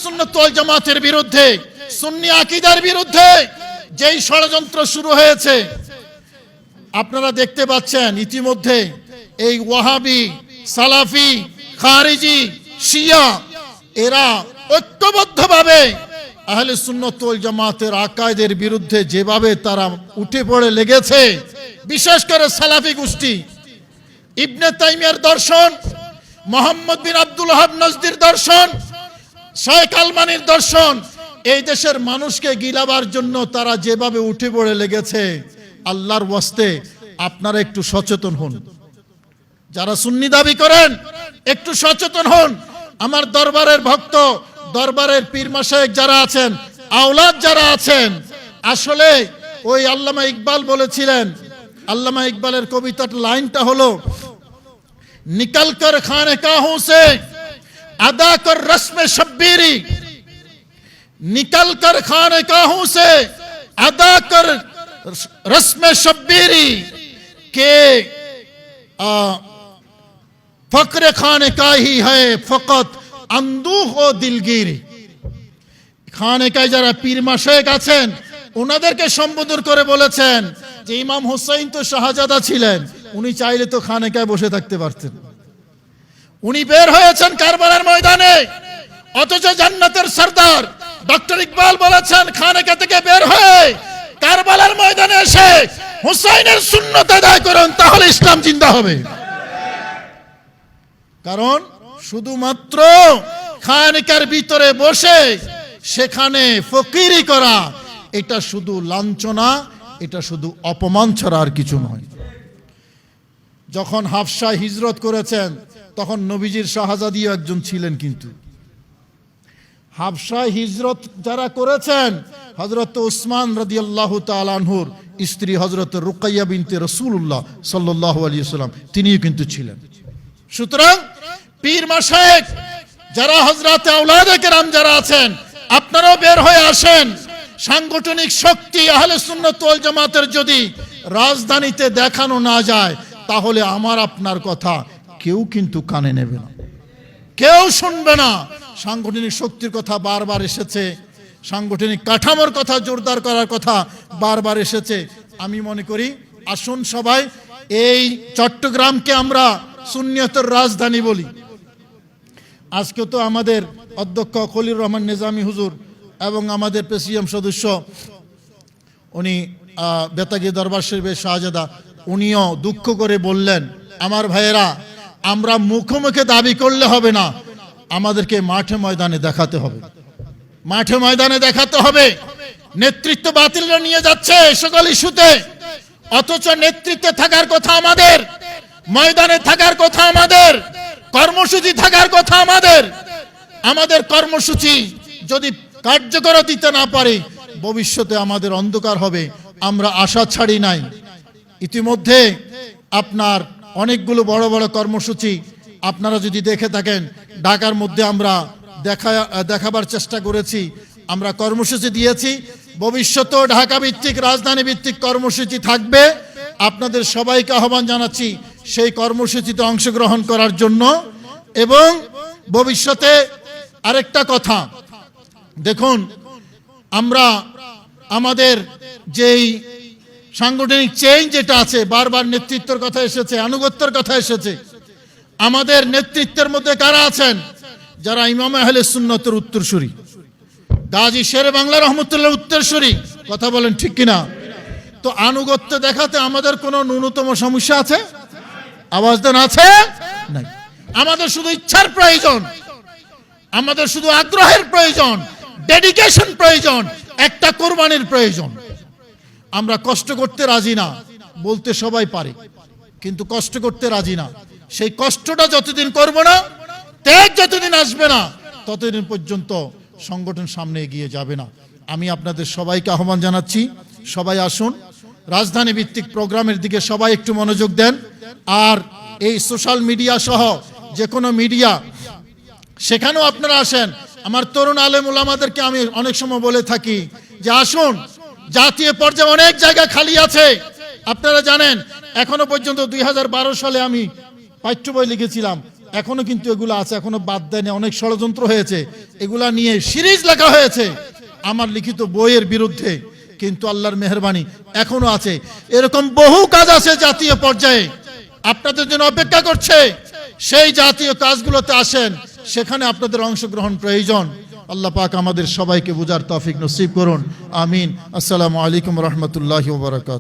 সুন্নাত ওয়াল জামাতের বিরুদ্ধে, সুন্নি আকীদার বিরুদ্ধে যেই ষড়যন্ত্র শুরু হয়েছে, আপনারা দেখতে পাচ্ছেন ইতিমধ্যে এই ওয়াহাবি, সালাফি, খারিজি, শিয়া এরা ঐক্যবদ্ধভাবে আহলে সুন্নাত ওয়াল জামাতের আকায়েদের বিরুদ্ধে যেভাবে তারা উঠে পড়ে লেগেছে, বিশেষ করে সালাফি গোষ্ঠী, ইবনে তাইমিয়ার দর্শন, মোহাম্মদ বিন আব্দুল ওয়াহাব নজদির দর্শন, শেখ আলমানির দর্শন, এই দেশের মানুষকে গিলাবার জন্য তারা যেভাবে উঠে পড়ে লেগেছে, আল্লাহর ওয়াস্তে আপনারা একটু সচেতন হন। যারা সুন্নি দাবি করেন একটু সচেতন হন। আমার দরবারের ভক্ত, দরবারের পীর মাশায়েখ যারা আছেন, আওলাদ যারা আছেন, আসলে ওই আল্লামা ইকবাল বলেছিলেন, আল্লামা ইকবালের কবিতার লাইনটা হলো, নিকল কর খানকাহোं से अदा कर रस्म शब्बीरी, निकल कर खानकाहों से अदा कर रस्म शब्बीरी के फक्र खानका ही है फकत अंदूह ও দিলগিরি। খানকায় যারা পীর মাশায়েখ আছেন ওনাদেরকে সম্বোধন করে বলেছেন যে ইমাম হুসাইন তো শাহজাদা ছিলেন, উনি চাইলে তো খানকায় বসে থাকতে পারতেন। উনি বের হয়েছেন কারবালার ময়দানে, অথচ জান্নাতের সরদার ডক্টর ইকবাল বলেছেন খানকা থেকে বের হয়ে কারবালার ময়দানে এসে হুসাইনের সুন্নত আদায় করুন, তাহলে ইসলাম জিন্দা হবে। কারণ শুধুমাত্র খানকার ভিতরে বসে সেখানে ফকিরি করা, এটা শুধু লাঞ্ছনা, এটা শুধু অপমান ছাড়া আর কিছু নয়। যখন হাফসা হিজরত করেছেন তখন নবীজির শাহজাদিও একজন ছিলেন, কিন্তু হাফসা হিজরত যারা করেছেন হযরত উসমান রাদিয়াল্লাহু তাআলা আনহুর স্ত্রী হযরত রুকাইয়া বিনতে রাসূলুল্লাহ সাল্লাল্লাহু আলাইহি ওয়াসাল্লাম, তিনিও কিন্তু ছিলেন। সুতরাং পীর মাশায়েখ যারা, হযরত আওলাদে কেরাম যারা আছেন, আপনারাও বের হয়ে আসেন। সাংগঠনিক শক্তি আহলে সুন্নাত ওয়াল জামাতের যদি রাজধানীতে দেখানো না যায়, তাহলে আমার আপনার কথা কেউ কিন্তু কানে নেবে না, কেউ শুনবে না। সাংগঠনিক শক্তির কথা বারবার এসেছে, সাংগঠনিক কাঠামোর কথা জোরদার করার কথা বারবার এসেছে। আমি মনে করি আসুন সবাই এই চট্টগ্রামকে আমরা সুন্নিয়তের রাজধানী বলি। আজকে তো আমাদের অধ্যক্ষ খলিল রহমান নিজামী হুজুর এবং আমাদের প্রেসিডিয়াম সদস্য উনি বেতাগী দরবার শরীফের শাহজাদা, উনিও দুঃখ করে বললেন, আমার ভাইয়েরা, আমরা মুখে মুখে দাবি করলে হবে না, আমাদেরকে মাঠে ময়দানে দেখাতে হবে, মাঠে ময়দানে দেখাতে হবে। নেতৃত্ব বাতিলরা নিয়ে যাচ্ছে সকল ইস্যুতে, অথচ নেতৃত্বে থাকার কথা আমাদের, ময়দানে থাকার কথা আমাদের, কর্মসূচি থাকার কথা আমাদের। আমাদের কর্মসূচি যদি কার্যকর দিতে না পারে, ভবিষ্যতে আমাদের অন্ধকার হবে। আমরা আশা ছাড়ি নাই। ইতিমধ্যে আপনার অনেকগুলো বড় বড় কর্মসূচি আপনারা যদি দেখে থাকেন, ঢাকার মধ্যে আমরা দেখাবার চেষ্টা করেছি, আমরা কর্মসূচি দিয়েছি। ভবিষ্যতেও ঢাকা ভিত্তিক, রাজধানী ভিত্তিক কর্মসূচি থাকবে। আপনাদের সবাইকে আহ্বান জানাচ্ছি সেই কর্মসূচিতে অংশগ্রহণ করার জন্য। এবং ভবিষ্যতে আরেকটা কথা দেখুন, আমরা আমাদের যেই সাংগঠনিক চেইন যেটা আছে, বারবার নেতৃত্বের কথা এসেছে, আনুগত্যের কথা এসেছে। আমাদের নেতৃত্বের মধ্যে কারা আছেন? যারা ইমাম আহলে সুন্নতের উত্তরসূরি, গাজী শেরে বাংলা রহমতুল্লাহ উত্তরসূরি, কথা বলেন ঠিক কিনা? তো আনুগত্য দেখাতে আমাদের কোনো ন্যূনতম সমস্যা আছে? আওয়াজ দেন, আছে? নাই। আমাদের শুধু ইচ্ছার প্রয়োজন, আমাদের শুধু আগ্রহের প্রয়োজন, ডেডিকেশন প্রয়োজন, একটা কোরবানির প্রয়োজন। আমরা কষ্ট করতে রাজি না, বলতে সবাই পারে, কিন্তু কষ্ট করতে রাজি না। সেই কষ্টটা যতদিন করব না, ত্যাগ যতদিন আসবে না, ততদিন পর্যন্ত সংগঠন সামনে এগিয়ে যাবে না। আমি আপনাদের সবাইকে আহ্বান জানাচ্ছি, সবাই আসুন, রাজধানী ভিত্তিক প্রোগ্রামের দিকে সবাই একটু মনোযোগ দেন। আর এই সোশ্যাল মিডিয়া সহ যে কোনো মিডিয়া, সেখানেও আপনারা আসেন। আমার তরুণ আলেম উলামাদেরকে আমি অনেক সময় বলে থাকি যে আসুন, জাতীয় পর্যায়ে অনেক জায়গা খালি আছে। আপনারা জানেন এখনো পর্যন্ত 2012 সালে আমি পাঠ্য বই লিখেছিলাম, এখনো কিন্তু এগুলো আছে, এখনো বাদ দেয়নি, অনেক ষড়যন্ত্র হয়েছে, এগুলা নিয়ে সিরিজ লেখা হয়েছে আমার লিখিত বইয়ের বিরুদ্ধে, কিন্তু আল্লাহর মেহেরবানি এখনো আছে। এরকম বহু কাজ আছে জাতীয় পর্যায়ে আপনাদের জন্য অপেক্ষা করছে। সেই জাতীয় কাজগুলোতে আসেন, সেখানে আপনাদের অংশগ্রহণ প্রয়োজন। আল্লাহ পাক আমাদের সবাইকে বুঝার তৌফিক নসিব করুন, আমিন। আসসালামু আলাইকুম রহমতুল্লাহি ওয়া বারাকাতুহু।